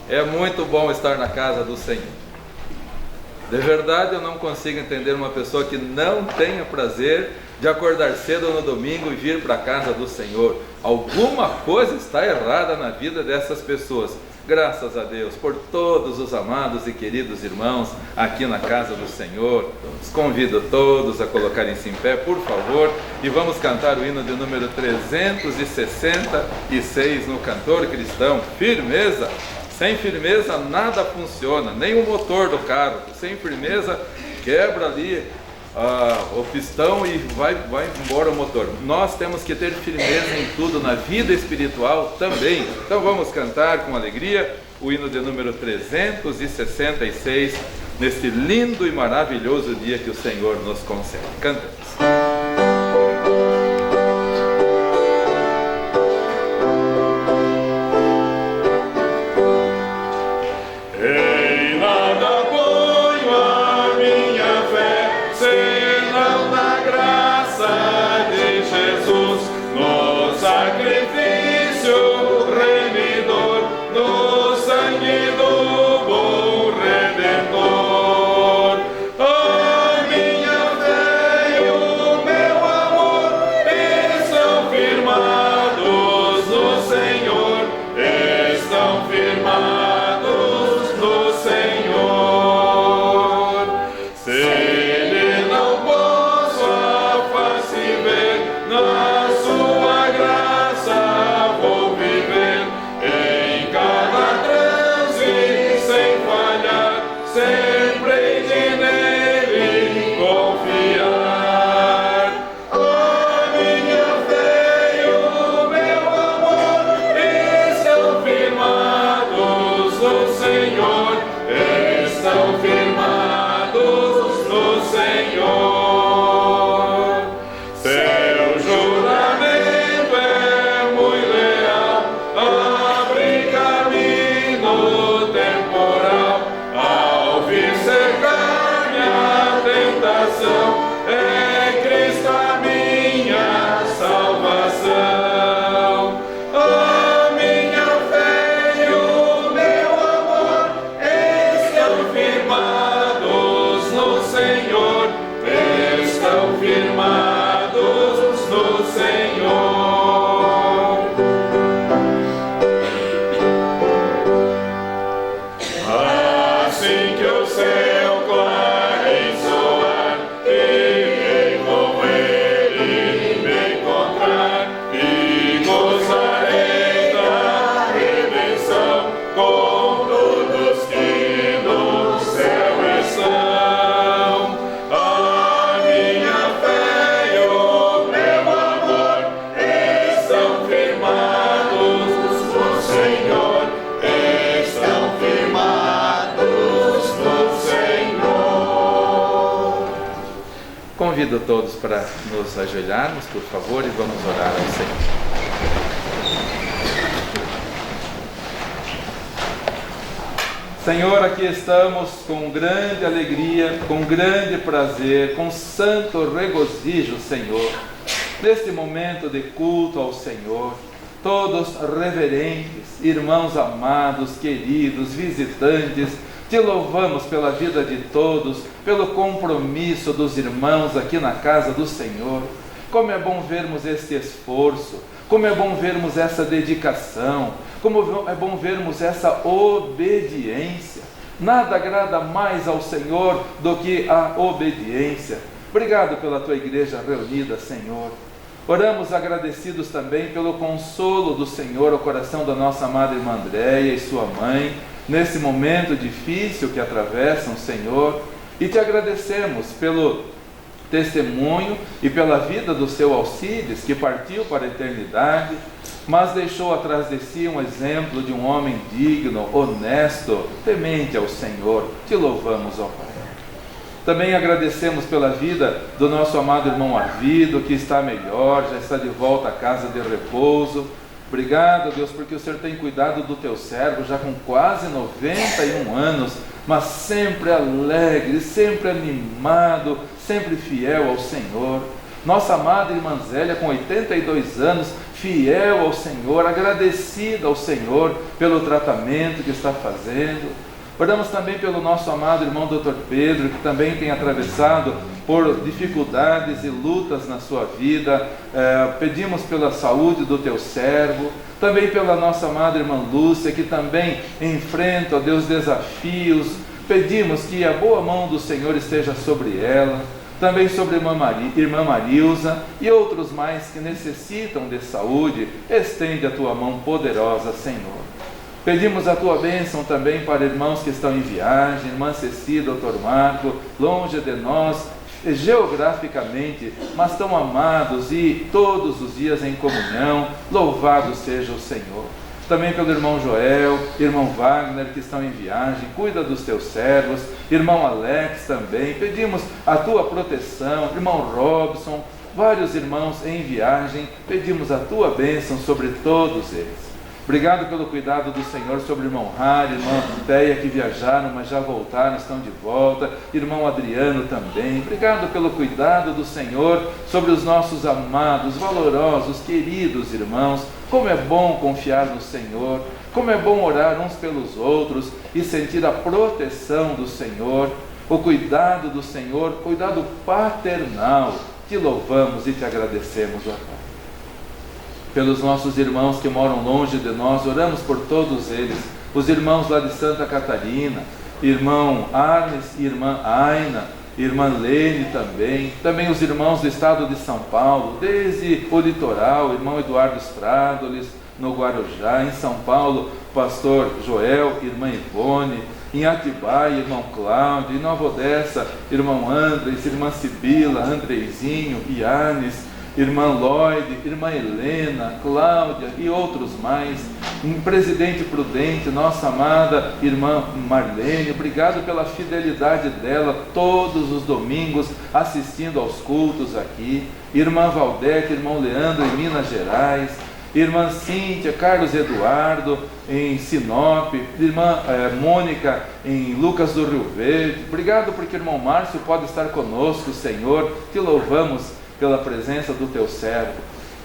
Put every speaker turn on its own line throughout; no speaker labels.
É muito bom estar na casa do Senhor. De verdade, eu não consigo entender uma pessoa que não tenha prazer de acordar cedo no domingo e vir para a casa do Senhor. Alguma coisa está errada na vida dessas pessoas. Graças a Deus por todos os amados e queridos irmãos aqui na casa do Senhor. Os convido todos a colocarem-se em pé, por favor, e vamos cantar o hino de número 366 no Cantor Cristão. Firmeza! Sem firmeza nada funciona, nem o motor do carro. Sem firmeza quebra ali o pistão e vai embora o motor. Nós temos que ter firmeza em tudo, na vida espiritual também. Então vamos cantar com alegria o hino de número 366 neste lindo e maravilhoso dia que o Senhor nos concede. Cantamos. Convido todos para nos ajoelharmos, por favor, e vamos orar ao Senhor. Senhor, aqui estamos com grande alegria, com grande prazer, com santo regozijo, Senhor, neste momento de culto ao Senhor, todos reverentes, irmãos amados, queridos, visitantes. Te louvamos pela vida de todos, pelo compromisso dos irmãos aqui na casa do Senhor. Como é bom vermos este esforço, como é bom vermos essa dedicação, como é bom vermos essa obediência. Nada agrada mais ao Senhor do que a obediência. Obrigado pela tua igreja reunida, Senhor. Oramos agradecidos também pelo consolo do Senhor ao coração da nossa amada irmã Andréia e sua mãe, nesse momento difícil que atravessam, Senhor, e te agradecemos pelo testemunho e pela vida do seu Alcides, que partiu para a eternidade, mas deixou atrás de si um exemplo de um homem digno, honesto, temente ao Senhor. Te louvamos, ó Pai. Também agradecemos pela vida do nosso amado irmão Arvido, que está melhor, já está de volta à casa de repouso. Obrigado, Deus, porque o Senhor tem cuidado do teu servo, já com quase 91 anos, mas sempre alegre, sempre animado, sempre fiel ao Senhor. Nossa amada irmã Zélia, com 82 anos, fiel ao Senhor, agradecida ao Senhor pelo tratamento que está fazendo. Oramos também pelo nosso amado irmão Dr. Pedro, que também tem atravessado por dificuldades e lutas na sua vida. Pedimos pela saúde do teu servo, também pela nossa amada irmã Lúcia, que também enfrenta, ó Deus, desafios. Pedimos que a boa mão do Senhor esteja sobre ela, também sobre a irmã Marilza e outros mais que necessitam de saúde. Estende a tua mão poderosa, Senhor. Pedimos a tua bênção também para irmãos que estão em viagem, irmã Ceci, doutor Marco, longe de nós, geograficamente, mas tão amados e todos os dias em comunhão. Louvado seja o Senhor. Também pelo irmão Joel, irmão Wagner, que estão em viagem, cuida dos teus servos, irmão Alex também, pedimos a tua proteção, irmão Robson, vários irmãos em viagem, pedimos a tua bênção sobre todos eles. Obrigado pelo cuidado do Senhor sobre o irmão Rari, irmã Teia, que viajaram, mas já voltaram, estão de volta, irmão Adriano também. Obrigado pelo cuidado do Senhor sobre os nossos amados, valorosos, queridos irmãos. Como é bom confiar no Senhor, como é bom orar uns pelos outros e sentir a proteção do Senhor, o cuidado do Senhor, cuidado paternal. Te louvamos e te agradecemos, ó Pai. Pelos nossos irmãos que moram longe de nós, oramos por todos eles, os irmãos lá de Santa Catarina, irmão Arnes e irmã Aina, irmã Lene também os irmãos do estado de São Paulo, desde o litoral, irmão Eduardo Strádolis, no Guarujá, em São Paulo, pastor Joel, irmã Ivone, em Atibaia, irmão Cláudio, em Nova Odessa, irmão Andres, irmã Sibila, Andreizinho, Ianes, irmã Lloyd, irmã Helena, Cláudia e outros mais, em Presidente Prudente, nossa amada irmã Marlene, obrigado pela fidelidade dela, todos os domingos assistindo aos cultos aqui, irmã Valdete, irmão Leandro em Minas Gerais, irmã Cíntia, Carlos Eduardo em Sinop, irmã Mônica em Lucas do Rio Verde, obrigado porque irmão Márcio pode estar conosco, Senhor, te louvamos pela presença do teu servo,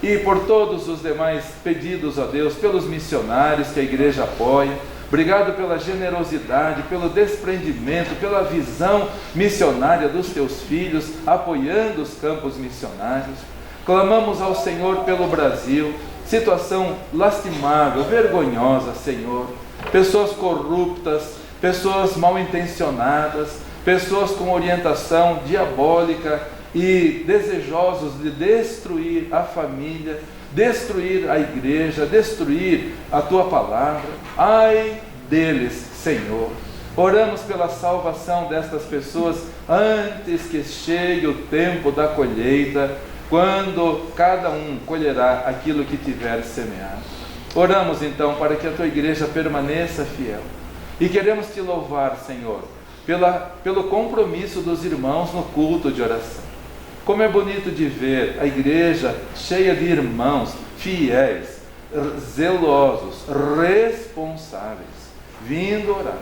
e por todos os demais pedidos a Deus, pelos missionários que a igreja apoia. Obrigado pela generosidade, pelo desprendimento, pela visão missionária dos teus filhos, apoiando os campos missionários. Clamamos ao Senhor pelo Brasil, situação lastimável, vergonhosa, Senhor, pessoas corruptas, pessoas mal intencionadas, pessoas com orientação diabólica e desejosos de destruir a família, destruir a igreja, destruir a tua palavra. Ai deles, Senhor. Oramos pela salvação destas pessoas antes que chegue o tempo da colheita, quando cada um colherá aquilo que tiver semeado. Oramos então para que a tua igreja permaneça fiel, e queremos te louvar, Senhor, pelo compromisso dos irmãos no culto de oração. Como é bonito de ver a igreja cheia de irmãos fiéis, zelosos, responsáveis, vindo orar.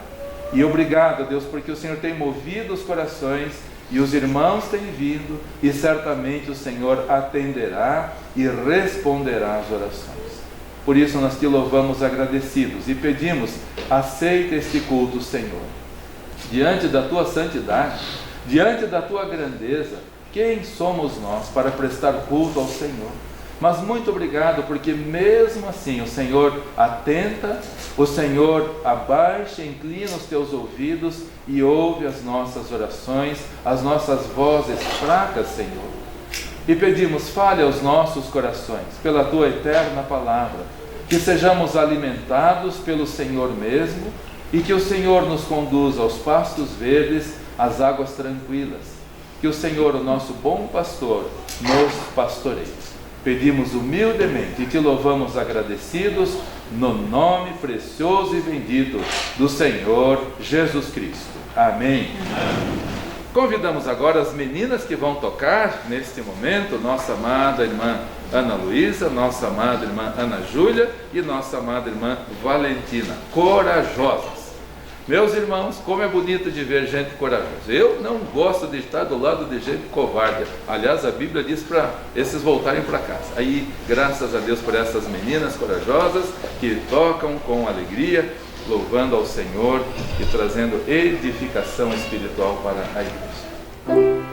E obrigado, Deus, porque o Senhor tem movido os corações e os irmãos têm vindo, e certamente o Senhor atenderá e responderá às orações. Por isso nós te louvamos agradecidos e pedimos, aceita este culto, Senhor. Diante da tua santidade, diante da tua grandeza, quem somos nós para prestar culto ao Senhor? Mas muito obrigado, porque mesmo assim o Senhor atenta, o Senhor abaixa, inclina os teus ouvidos e ouve as nossas orações, as nossas vozes fracas, Senhor. E pedimos, fale aos nossos corações, pela tua eterna palavra, que sejamos alimentados pelo Senhor mesmo, e que o Senhor nos conduza aos pastos verdes, às águas tranquilas. Que o Senhor, o nosso bom pastor, nos pastoreie. Pedimos humildemente e te louvamos agradecidos, no nome precioso e bendito do Senhor Jesus Cristo. Amém. Amém. Convidamos agora as meninas que vão tocar neste momento, nossa amada irmã Ana Luísa, nossa amada irmã Ana Júlia e nossa amada irmã Valentina, corajosas. Meus irmãos, como é bonito de ver gente corajosa. Eu não gosto de estar do lado de gente covarde. Aliás, a Bíblia diz para esses voltarem para casa. Aí, graças a Deus por essas meninas corajosas que tocam com alegria, louvando ao Senhor e trazendo edificação espiritual para a igreja.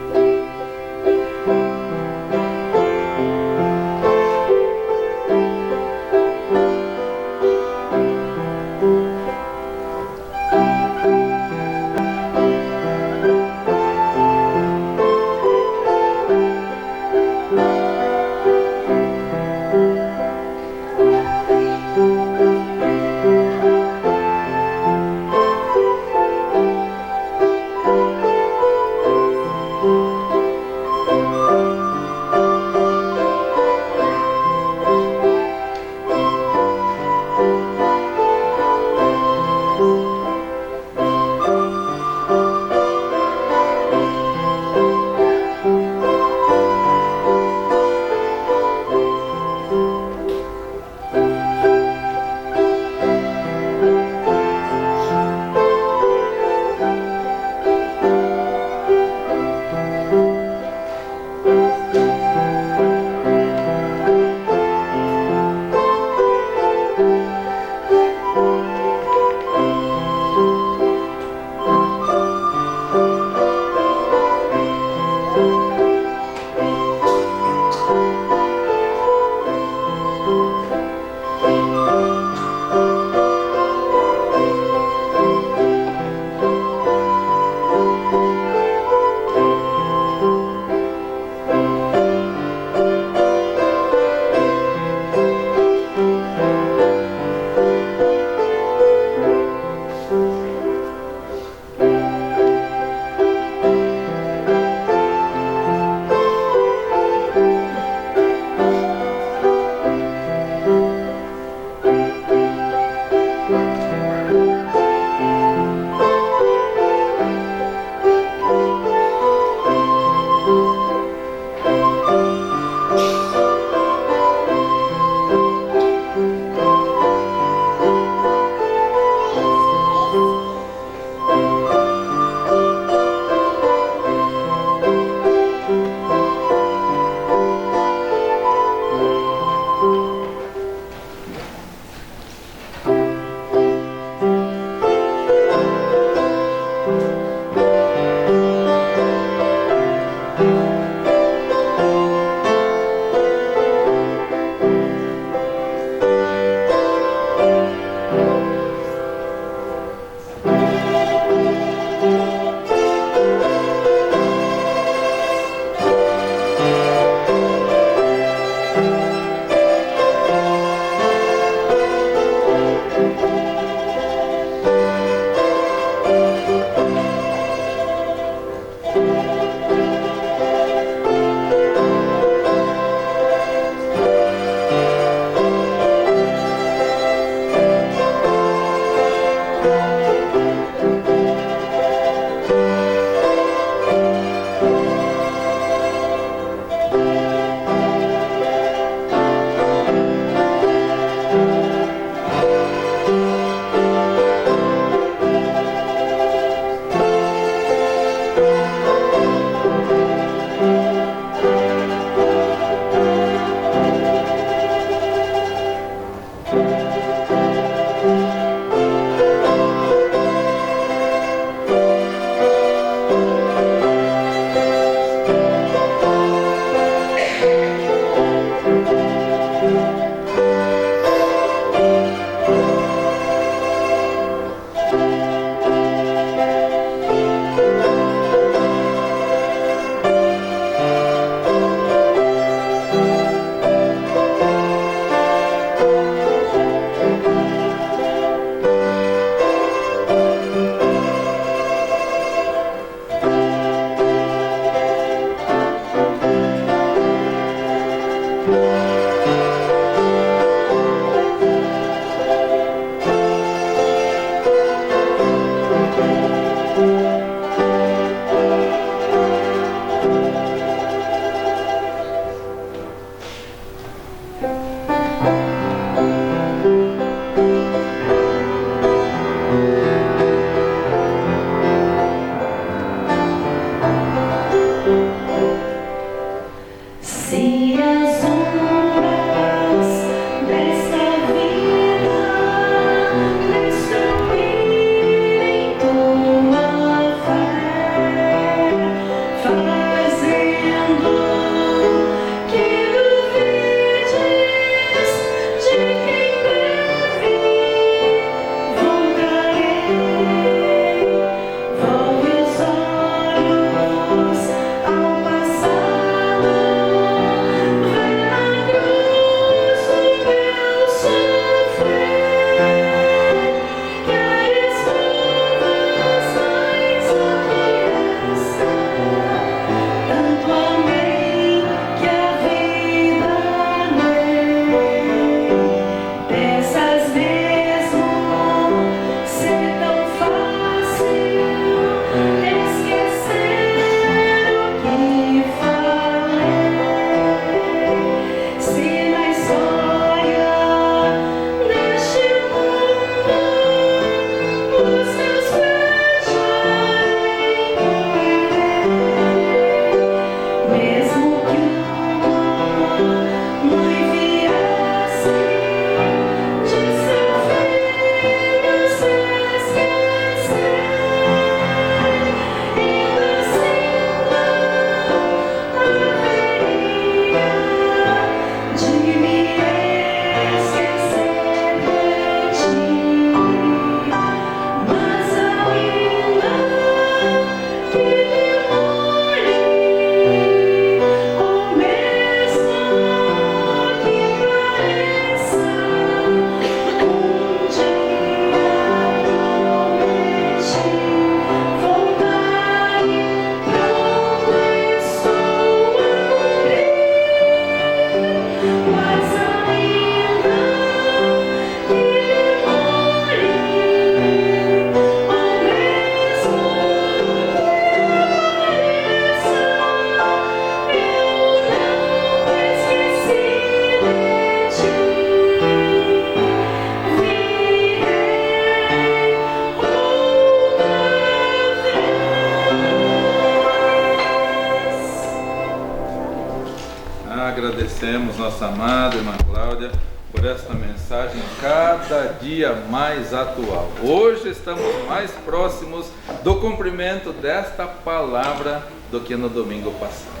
agradecemos nossa amada irmã Cláudia por esta mensagem cada dia mais atual. Hoje estamos mais próximos do cumprimento desta palavra do que no domingo passado.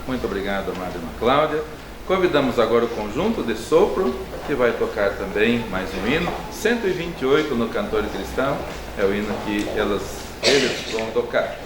Muito obrigado, amada irmã Cláudia. Convidamos agora o conjunto de sopro, que vai tocar também mais um hino, 128 no Cantor Cristão, é o hino que eles vão tocar.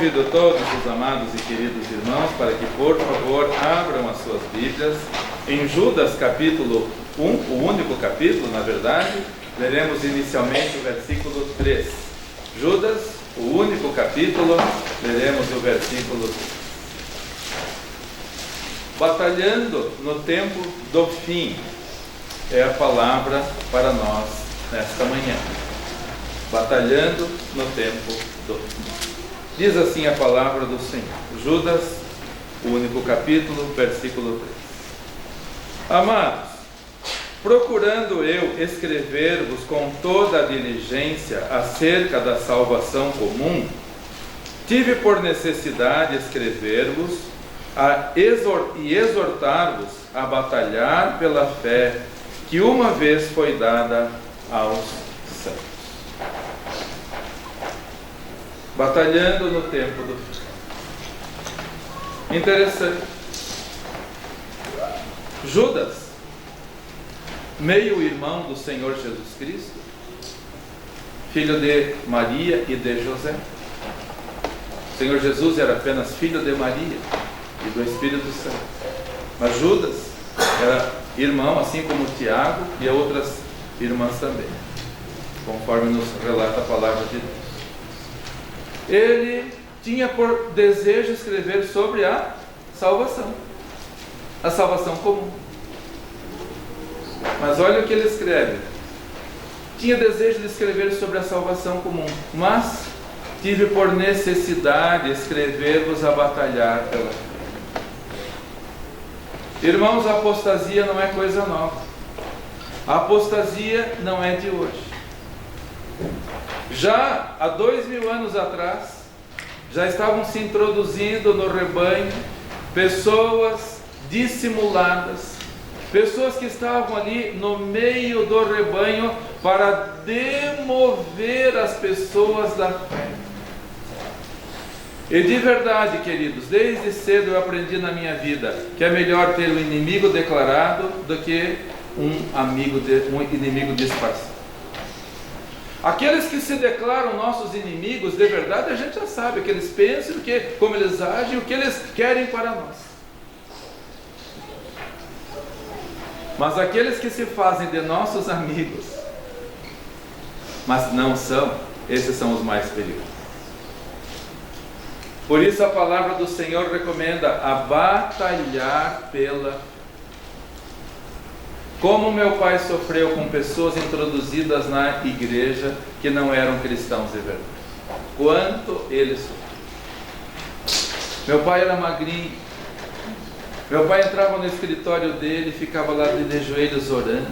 Convido todos os amados e queridos irmãos para que, por favor, abram as suas Bíblias em Judas capítulo 1, o único capítulo, na verdade. Leremos inicialmente o versículo 3. Judas, o único capítulo, leremos o versículo 3. Batalhando no tempo do fim é a palavra para nós nesta manhã. Batalhando no tempo do fim. Diz assim a palavra do Senhor. Judas, o único capítulo, versículo 3. Amados, procurando eu escrever-vos com toda a diligência acerca da salvação comum, tive por necessidade escrever-vos e exortar-vos a batalhar pela fé que uma vez foi dada aos santos. Batalhando no tempo do fim. Interessante. Judas, meio-irmão do Senhor Jesus Cristo, filho de Maria e de José. O Senhor Jesus era apenas filho de Maria e do Espírito Santo. Mas Judas era irmão, assim como Tiago e outras irmãs também, conforme nos relata a palavra de Deus. Ele tinha por desejo escrever sobre a salvação comum. Mas olha o que ele escreve. Tinha desejo de escrever sobre a salvação comum, mas tive por necessidade escrever-vos a batalhar pela fé. Irmãos, a apostasia não é coisa nova. A apostasia não é de hoje. Já há 2000 anos atrás, já estavam se introduzindo no rebanho pessoas dissimuladas, pessoas que estavam ali no meio do rebanho para demover as pessoas da fé. E de verdade, queridos, desde cedo eu aprendi na minha vida que é melhor ter um inimigo declarado do que um inimigo disfarçado. Aqueles que se declaram nossos inimigos, de verdade, a gente já sabe o que eles pensam, como eles agem, o que eles querem para nós. Mas aqueles que se fazem de nossos amigos, mas não são, esses são os mais perigosos. Por isso a palavra do Senhor recomenda a batalhar pela fé. Como meu pai sofreu com pessoas introduzidas na igreja que não eram cristãos de verdade. Quanto ele sofreu. Meu pai era magrinho. Meu pai entrava no escritório dele, ficava lá de joelhos orando.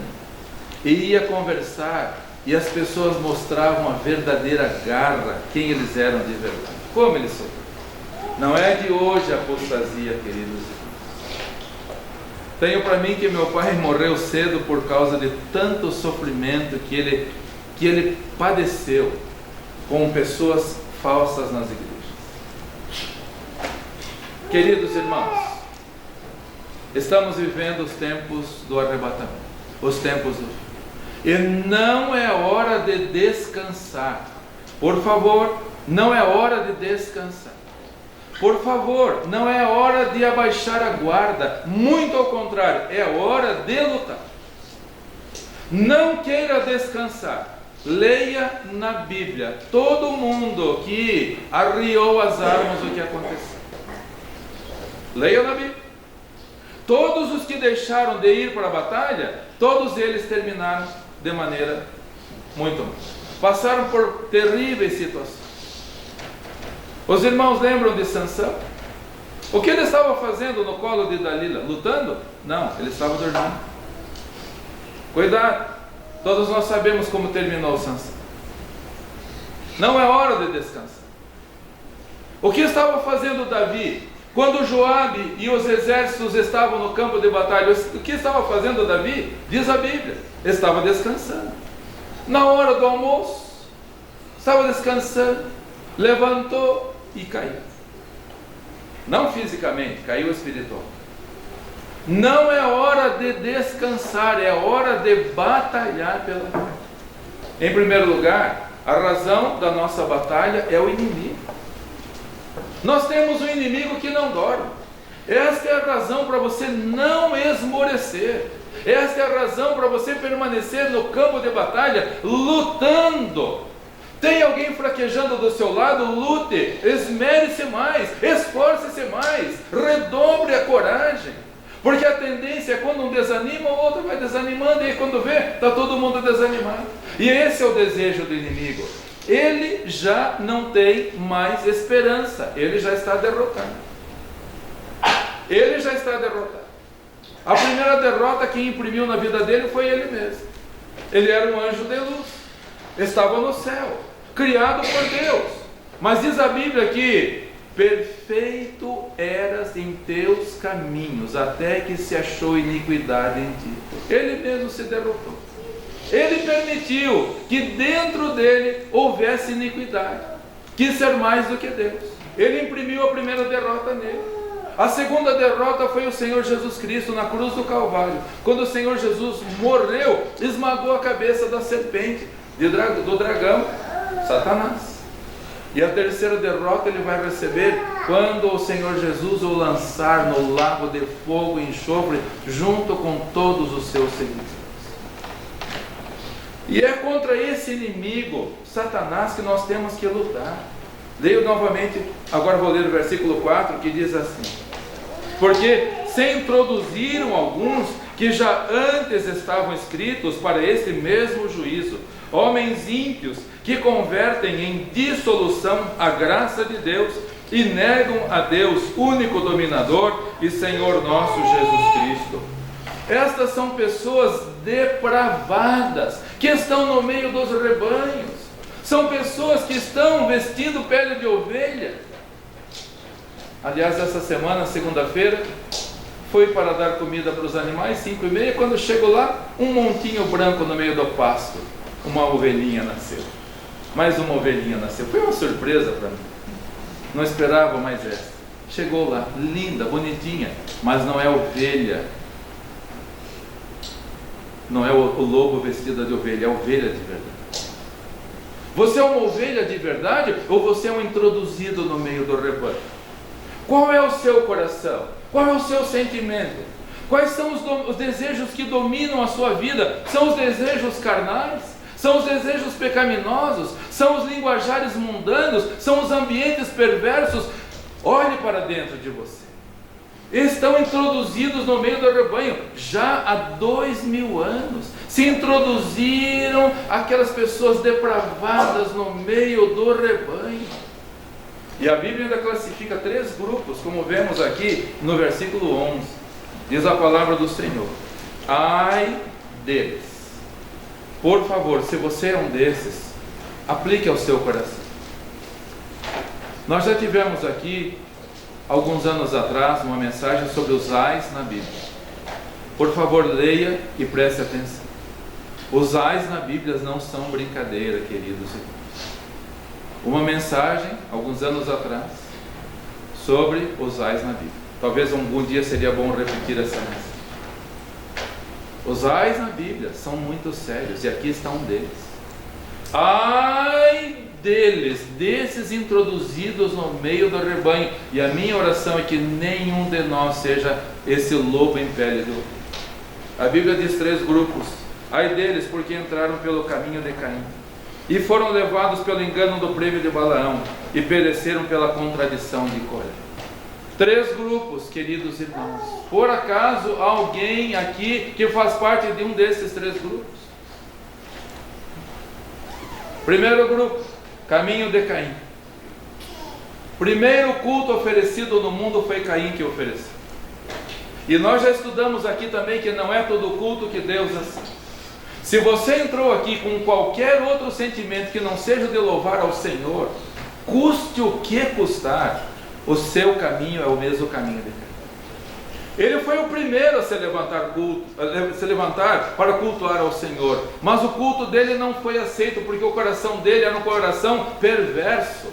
E ia conversar. E as pessoas mostravam a verdadeira garra, quem eles eram de verdade. Como ele sofreu. Não é de hoje a apostasia, queridos irmãos. Tenho para mim que meu pai morreu cedo por causa de tanto sofrimento que ele padeceu com pessoas falsas nas igrejas. Queridos irmãos, estamos vivendo os tempos do arrebatamento, os tempos do fim. E não é hora de descansar. Por favor, não é hora de descansar. Por favor, não é hora de abaixar a guarda, muito ao contrário, é hora de lutar. Não queira descansar, leia na Bíblia, todo mundo que arriou as armas, o que aconteceu. Leia na Bíblia. Todos os que deixaram de ir para a batalha, todos eles terminaram de maneira muito mal. Passaram por terríveis situações. Os irmãos lembram de Sansão? O que ele estava fazendo no colo de Dalila? Lutando? Não, ele estava dormindo. Cuidado, todos nós sabemos como terminou Sansão. Não é hora de descansar. O que estava fazendo Davi? Quando Joabe e os exércitos estavam no campo de batalha, o que estava fazendo Davi? Diz a Bíblia, estava descansando. Na hora do almoço, estava descansando, levantou e caiu. Não fisicamente, caiu espiritualmente. Não é hora de descansar, é hora de batalhar pela fé. Em primeiro lugar, a razão da nossa batalha é o inimigo. Nós temos um inimigo que não dorme. Esta é a razão para você não esmorecer. Esta é a razão para você permanecer no campo de batalha, lutando. Tem alguém fraquejando do seu lado? Lute, esmere-se mais, esforce-se mais, redobre a coragem. Porque a tendência é quando um desanima, o outro vai desanimando, e aí quando vê, está todo mundo desanimado. E esse é o desejo do inimigo. Ele já não tem mais esperança, ele já está derrotado. Ele já está derrotado. A primeira derrota que imprimiu na vida dele foi ele mesmo. Ele era um anjo de luz, estava no céu, criado por Deus. Mas diz a Bíblia que perfeito eras em teus caminhos, até que se achou iniquidade em ti. Ele mesmo se derrotou. Ele permitiu que dentro dele houvesse iniquidade. Quis ser mais do que Deus. Ele imprimiu a primeira derrota nele. A segunda derrota foi o Senhor Jesus Cristo na cruz do Calvário. Quando o Senhor Jesus morreu, esmagou a cabeça da serpente, do dragão, Satanás. E a terceira derrota ele vai receber quando o Senhor Jesus o lançar no lago de fogo e enxofre, junto com todos os seus seguidores. E é contra esse inimigo, Satanás, que nós temos que lutar. Leio novamente, agora vou ler o versículo 4, que diz assim: porque se introduziram alguns que já antes estavam escritos para este mesmo juízo, homens ímpios que convertem em dissolução a graça de Deus e negam a Deus, único dominador e Senhor nosso Jesus Cristo. Estas são pessoas depravadas, que estão no meio dos rebanhos. São pessoas que estão vestindo pele de ovelha. Aliás, essa semana, segunda-feira, fui para dar comida para os animais, 5h30, quando chego lá, um montinho branco no meio do pasto. Uma ovelhinha nasceu. Mais uma ovelhinha nasceu. Foi uma surpresa para mim. Não esperava mais essa. Chegou lá, linda, bonitinha, mas não é ovelha. Não é o lobo vestido de ovelha, é ovelha de verdade. Você é uma ovelha de verdade ou você é um introduzido no meio do rebanho? Qual é o seu coração? Qual é o seu sentimento? Quais são os desejos que dominam a sua vida? São os desejos carnais? São os desejos pecaminosos? São os linguajares mundanos? São os ambientes perversos? Olhe para dentro de você. Estão introduzidos no meio do rebanho já há 2000 anos. Se introduziram aquelas pessoas depravadas no meio do rebanho. E a Bíblia ainda classifica 3 grupos, como vemos aqui no versículo 11. Diz a palavra do Senhor: ai deles. Por favor, se você é um desses, aplique ao seu coração. Nós já tivemos aqui, alguns anos atrás, uma mensagem sobre os ais na Bíblia. Por favor, leia e preste atenção. Os ais na Bíblia não são brincadeira, queridos irmãos. Uma mensagem, alguns anos atrás, sobre os ais na Bíblia. Talvez algum dia seria bom repetir essa mensagem. Os ais na Bíblia são muito sérios, e aqui está um deles. Ai deles, desses introduzidos no meio do rebanho. E a minha oração é que nenhum de nós seja esse lobo em pele de ovelha. A Bíblia diz 3 grupos. Ai deles, porque entraram pelo caminho de Caim, e foram levados pelo engano do prêmio de Balaão, e pereceram pela contradição de Coré. 3 grupos, queridos irmãos. Por acaso há alguém aqui que faz parte de um desses 3 grupos? Primeiro grupo, caminho de Caim. Primeiro culto oferecido no mundo foi Caim que ofereceu. E nós já estudamos aqui também que não é todo culto que Deus aceita. Se você entrou aqui com qualquer outro sentimento que não seja de louvar ao Senhor, custe o que custar, o seu caminho é o mesmo caminho de Caim. Ele foi o primeiro a se levantar para cultuar ao Senhor, mas o culto dele não foi aceito porque o coração dele era um coração perverso,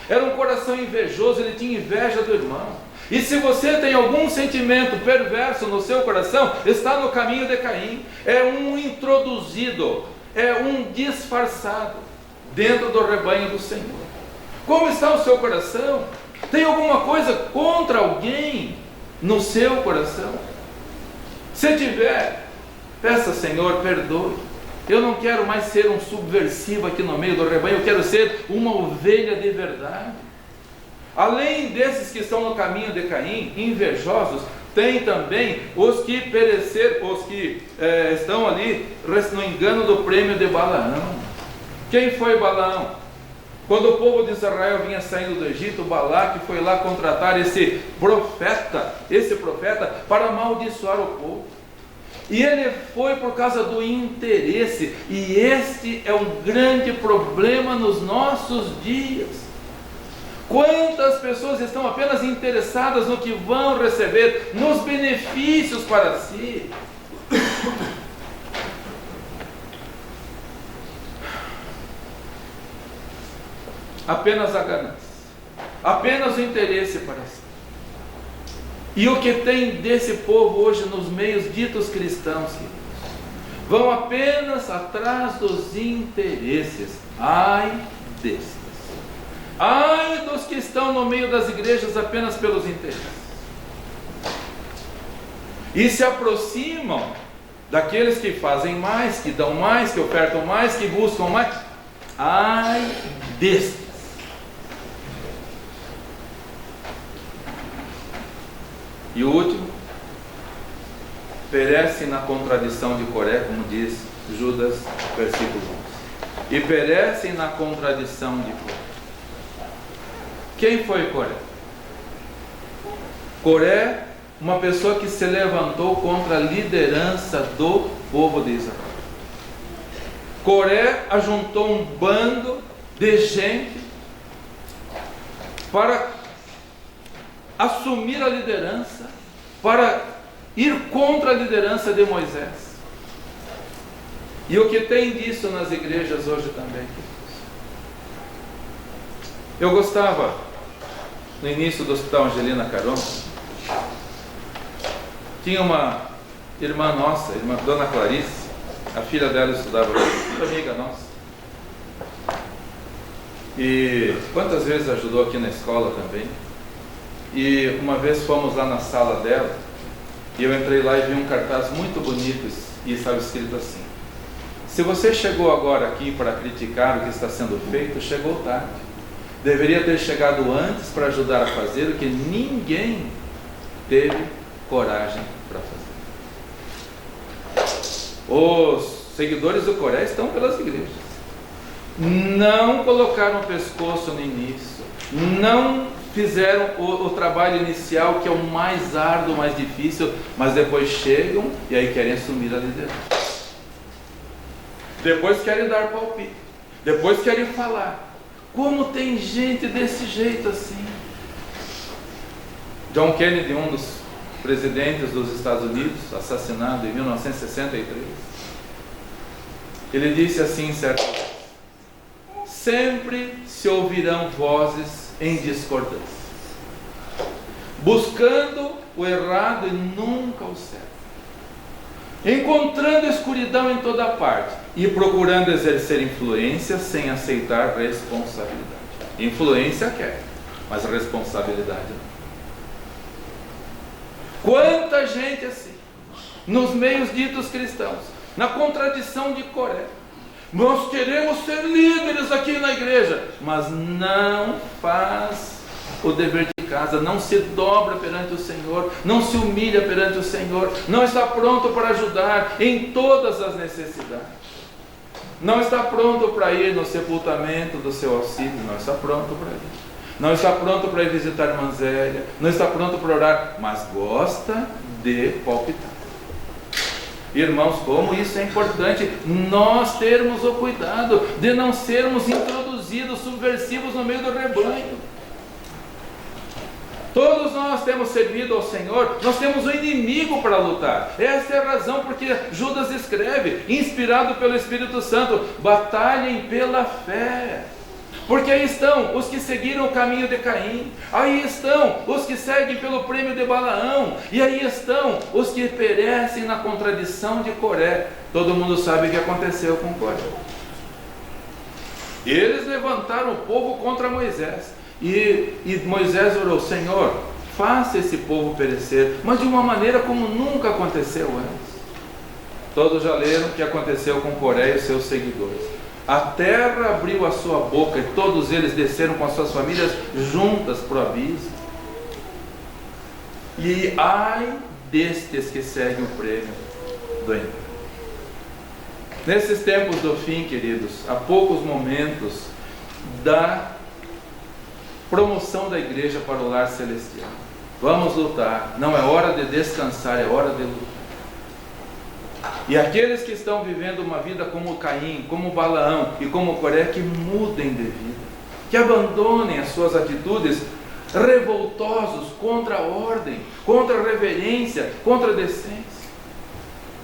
era um coração invejoso, ele tinha inveja do irmão. E se você tem algum sentimento perverso no seu coração, está no caminho de Caim. É um introduzido, é um disfarçado dentro do rebanho do Senhor. Como está o seu coração? Tem alguma coisa contra alguém no seu coração? Se tiver, peça, Senhor, perdoe. Eu não quero mais ser um subversivo aqui no meio do rebanho, eu quero ser uma ovelha de verdade. Além desses que estão no caminho de Caim, invejosos, tem também os que pereceram, os que estão ali no engano do prêmio de Balaão. Quem foi Balaão? Quando o povo de Israel vinha saindo do Egito, Balaque foi lá contratar esse profeta para amaldiçoar o povo. E ele foi por causa do interesse, e este é um grande problema nos nossos dias. Quantas pessoas estão apenas interessadas no que vão receber, nos benefícios para si? Apenas a ganância, apenas o interesse para si. E o que tem desse povo hoje nos meios ditos cristãos, queridos? Vão apenas atrás dos interesses. Ai destes. Ai dos que estão no meio das igrejas apenas pelos interesses. E se aproximam daqueles que fazem mais, que dão mais, que ofertam mais, que buscam mais. Ai destes. E o último, perece na contradição de Coré, como diz Judas, versículo 11. E perecem na contradição de Coré. Quem foi Coré? Coré, uma pessoa que se levantou contra a liderança do povo de Israel. Coré ajuntou um bando de gente para assumir a liderança, para ir contra a liderança de Moisés. E o que tem disso nas igrejas hoje também? Eu gostava, no início do Hospital Angelina Caron, tinha uma irmã nossa, irmã Dona Clarice, a filha dela estudava lá, muito amiga nossa. E quantas vezes ajudou aqui na escola também. E uma vez fomos lá na sala dela, e eu entrei lá e vi um cartaz muito bonito, e estava escrito assim: se você chegou agora aqui para criticar o que está sendo feito, chegou tarde. Deveria ter chegado antes para ajudar a fazer o que ninguém teve coragem para fazer. Os seguidores do Coré estão pelas igrejas. Não colocaram o pescoço no início, não fizeram o trabalho inicial, que é o mais árduo, o mais difícil, mas depois chegam e aí querem assumir a liderança. Depois querem dar palpite, depois querem falar. Como tem gente desse jeito assim? John Kennedy, um dos presidentes dos Estados Unidos, assassinado em 1963, ele disse assim, certo? Sempre se ouvirão vozes em discordância, buscando o errado e nunca o certo, encontrando escuridão em toda parte e procurando exercer influência sem aceitar responsabilidade. Influência quer, mas responsabilidade não. Quanta gente assim, nos meios ditos cristãos, na contradição de Coré. Nós queremos ser líderes aqui na igreja, mas não faz o dever de casa, não se dobra perante o Senhor, não se humilha perante o Senhor, não está pronto para ajudar em todas as necessidades, não está pronto para ir no sepultamento do seu auxílio, não está pronto para ir, não está pronto para ir visitar a irmã Zélia, não está pronto para orar, mas gosta de palpitar. Irmãos, como isso é importante, nós termos o cuidado de não sermos introduzidos, subversivos no meio do rebanho. Todos nós temos servido ao Senhor, nós temos um inimigo para lutar. Essa é a razão porque Judas escreve, inspirado pelo Espírito Santo: batalhem pela fé. Porque aí estão os que seguiram o caminho de Caim, aí estão os que seguem pelo prêmio de Balaão, e aí estão os que perecem na contradição de Coré. Todo mundo sabe o que aconteceu com Coré. Eles levantaram o povo contra Moisés, E Moisés orou: Senhor, faça esse povo perecer, mas de uma maneira como nunca aconteceu antes. Todos já leram o que aconteceu com Coré e seus seguidores. A terra abriu a sua boca e todos eles desceram com as suas famílias juntas para o abismo. E ai destes que seguem o prêmio do engano. Nesses tempos do fim, queridos, há poucos momentos da promoção da igreja para o lar celestial. Vamos lutar. Não é hora de descansar, é hora de lutar. E aqueles que estão vivendo uma vida como Caim, como Balaão e como Coré, que mudem de vida, que abandonem as suas atitudes revoltosos contra a ordem, contra a reverência, contra a decência.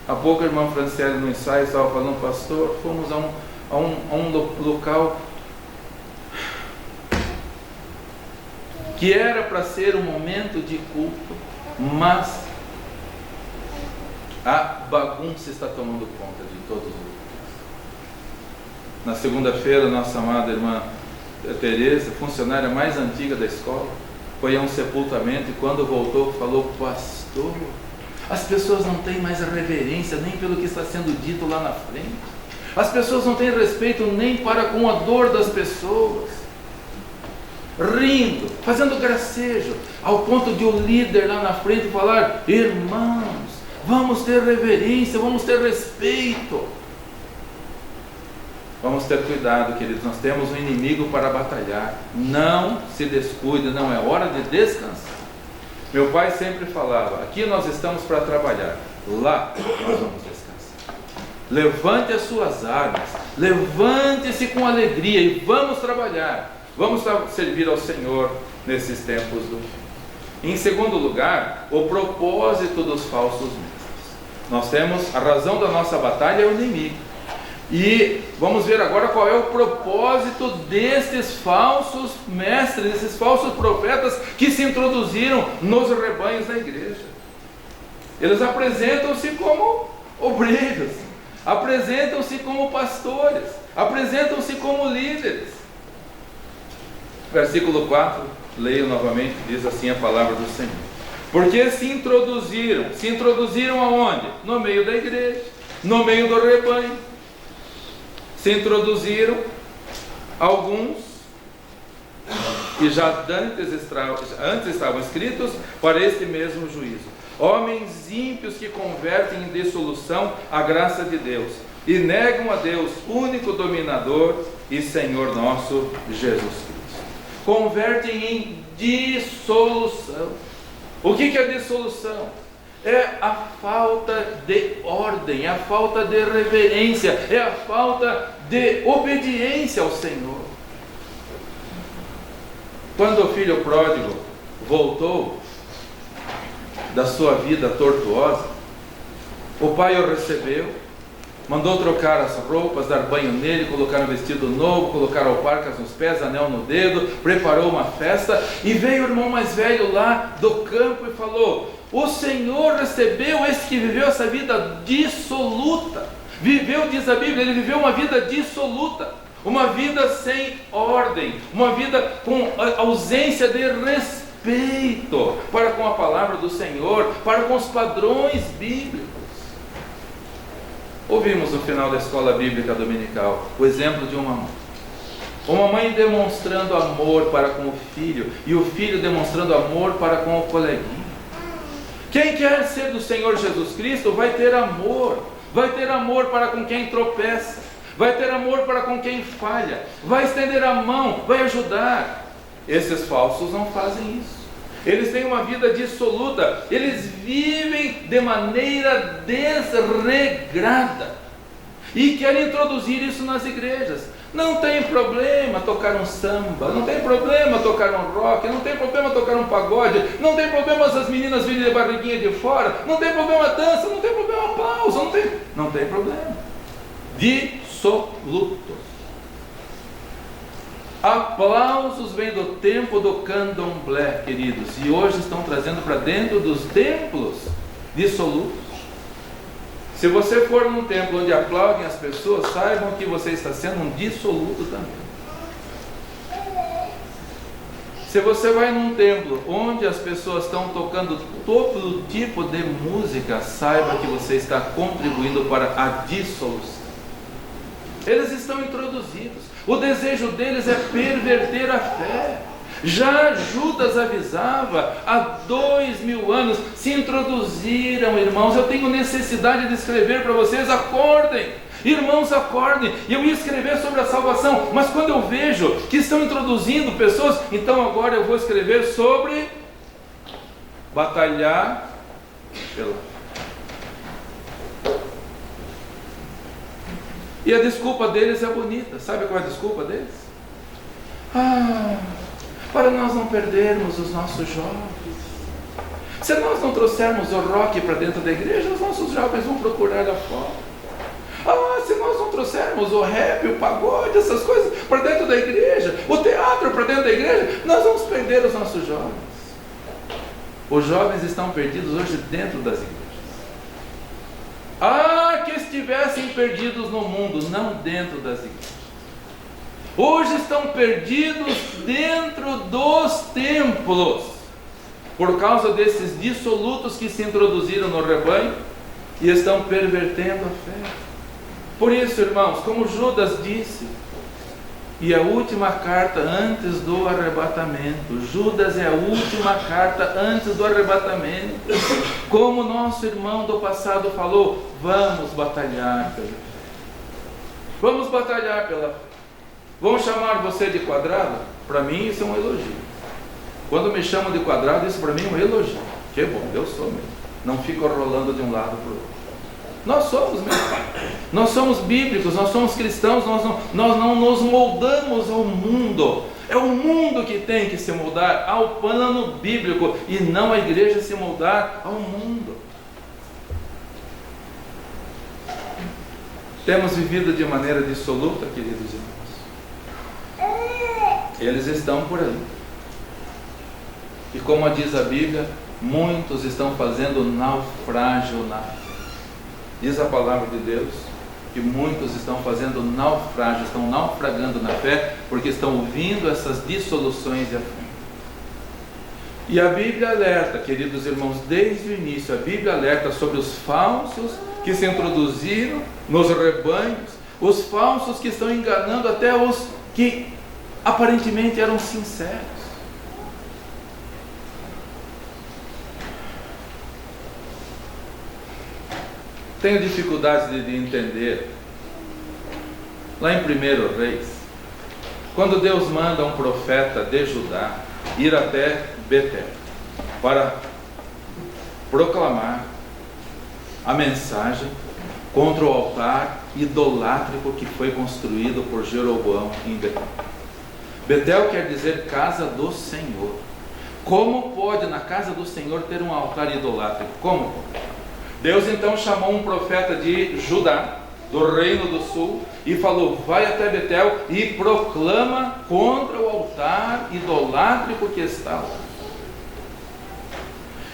Há pouco a irmã Franciele no ensaio estava falando: pastor, fomos a um local que era para ser um momento de culto, mas a bagunça está tomando conta de todos os lugares. Na segunda-feira, nossa amada irmã Tereza, funcionária mais antiga da escola, foi a um sepultamento e quando voltou falou: pastor, as pessoas não têm mais reverência nem pelo que está sendo dito lá na frente. As pessoas não têm respeito nem para com a dor das pessoas. Rindo, fazendo gracejo, ao ponto de o líder lá na frente falar: irmãos, vamos ter reverência, vamos ter respeito. Vamos ter cuidado, queridos, nós temos um inimigo para batalhar. Não se descuide, não é hora de descansar. Meu pai sempre falava: aqui nós estamos para trabalhar, lá nós vamos descansar. Levante as suas armas, levante-se com alegria e vamos trabalhar. Vamos servir ao Senhor nesses tempos do fim. Em segundo lugar, o propósito dos falsos mestres. Nós temos a razão da nossa batalha, é o inimigo. E vamos ver agora qual é o propósito destes falsos mestres, desses falsos profetas que se introduziram nos rebanhos da igreja. Eles apresentam-se como obreiros, apresentam-se como pastores, apresentam-se como líderes. Versículo 4, leio novamente, diz assim a palavra do Senhor: porque se introduziram aonde? No meio da igreja, no meio do rebanho. Se introduziram alguns que já antes estavam escritos para este mesmo juízo, homens ímpios que convertem em dissolução a graça de Deus e negam a Deus, único dominador e Senhor nosso Jesus Cristo. Convertem em dissolução. O que é dissolução? É a falta de ordem, é a falta de reverência, é a falta de obediência ao Senhor. Quando o filho pródigo voltou da sua vida tortuosa, o pai o recebeu, mandou trocar as roupas, dar banho nele, colocar um vestido novo, colocar alparcas nos pés, anel no dedo, preparou uma festa, e veio o irmão mais velho lá do campo e falou: o Senhor recebeu esse que viveu essa vida dissoluta. Viveu, diz a Bíblia, ele viveu uma vida dissoluta, uma vida sem ordem, uma vida com ausência de respeito para com a palavra do Senhor, para com os padrões bíblicos. Ouvimos no final da escola bíblica dominical o exemplo de uma mãe demonstrando amor para com o filho, e o filho demonstrando amor para com o coleguinha. Quem quer ser do Senhor Jesus Cristo vai ter amor para com quem tropeça, vai ter amor para com quem falha, vai estender a mão, vai ajudar. Esses falsos não fazem isso. Eles têm uma vida dissoluta, eles vivem de maneira desregrada e querem introduzir isso nas igrejas. Não tem problema tocar um samba, não tem problema tocar um rock, não tem problema tocar um pagode, não tem problema as meninas virem de barriguinha de fora, não tem problema dança, não tem problema pausa, não tem problema. Dissolutos. Aplausos vêm do tempo do candomblé, queridos, e hoje estão trazendo para dentro dos templos dissolutos. Se você for num templo onde aplaudem as pessoas, saibam que você está sendo um dissoluto também. Se você vai num templo onde as pessoas estão tocando todo tipo de música, saiba que você está contribuindo para a dissolução. Eles estão introduzidos. O desejo deles é perverter a fé. Já Judas avisava há 2000 anos. Se introduziram, irmãos. Eu tenho necessidade de escrever para vocês. Acordem, irmãos, acordem. Eu ia escrever sobre a salvação, mas quando eu vejo que estão introduzindo pessoas, então agora eu vou escrever sobre batalhar pela fé. E a desculpa deles é bonita. Sabe qual é a desculpa deles? Para nós não perdermos os nossos jovens. Se nós não trouxermos o rock para dentro da igreja, os nossos jovens vão procurar lá fora. Se nós não trouxermos o rap, o pagode, essas coisas para dentro da igreja, o teatro para dentro da igreja, nós vamos perder os nossos jovens. Os jovens estão perdidos hoje dentro das igrejas. Que estivessem perdidos no mundo, não dentro das igrejas. Hoje estão perdidos dentro dos templos, por causa desses dissolutos que se introduziram no rebanho e estão pervertendo a fé. Por isso, irmãos, como Judas disse, e a última carta antes do arrebatamento, Judas é a última carta antes do arrebatamento. Como nosso irmão do passado falou, vamos batalhar pela fé. Vamos batalhar pela fé. Vão chamar você de quadrado? Para mim isso é um elogio. Quando me chamam de quadrado, isso para mim é um elogio. Que bom, eu sou mesmo. Não fico rolando de um lado para o outro. Nós somos mesmo. Nós somos bíblicos, nós somos cristãos, nós não nos moldamos ao mundo. É o mundo que tem que se moldar ao plano bíblico e não a igreja se moldar ao mundo. Temos vivido de maneira dissoluta, queridos irmãos. Eles estão por aí. E como diz a Bíblia, muitos estão fazendo naufrágio na fé. Diz a palavra de Deus que muitos estão fazendo naufrágio, estão naufragando na fé, porque estão ouvindo essas dissoluções e afins. E a Bíblia alerta, queridos irmãos, desde o início, a Bíblia alerta sobre os falsos que se introduziram nos rebanhos, os falsos que estão enganando até os que aparentemente eram sinceros. Tenho dificuldades de entender. Lá em 1 Reis, quando Deus manda um profeta de Judá ir até Betel para proclamar a mensagem contra o altar idolátrico que foi construído por Jeroboão em Betel. Betel quer dizer casa do Senhor. Como pode na casa do Senhor ter um altar idolátrico? Como pode? Deus então chamou um profeta de Judá, do reino do sul, e falou: vai até Betel e proclama contra o altar idolátrico que está lá.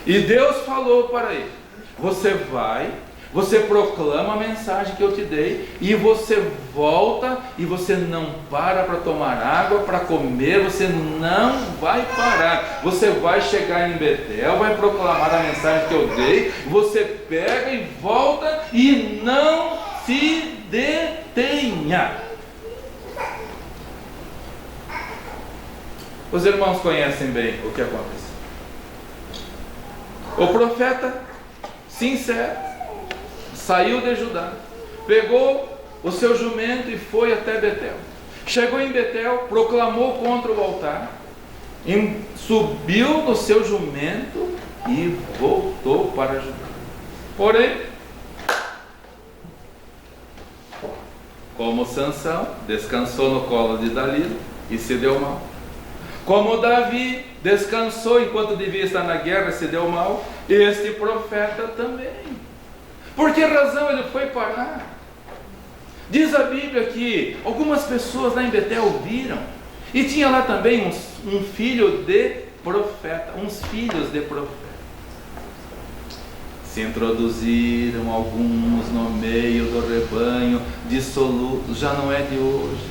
E Deus falou para ele: você vai, você proclama a mensagem que eu te dei, e você volta, e você não para tomar água, para comer, você não vai parar. Você vai chegar em Betel, vai proclamar a mensagem que eu dei, você pega e volta, e não se detenha. Os irmãos conhecem bem o que aconteceu. O profeta sincero saiu de Judá, pegou o seu jumento e foi até Betel. Chegou em Betel, proclamou contra o altar, subiu no seu jumento e voltou para Judá. Porém, como Sansão descansou no colo de Dalila e se deu mal, como Davi descansou enquanto devia estar na guerra e se deu mal, este profeta também. Por que razão ele foi parar? Diz a Bíblia que algumas pessoas lá em Betel viram, e tinha lá também um filho de profeta, uns filhos de profeta. Se introduziram alguns no meio do rebanho, dissolutos, já não é de hoje.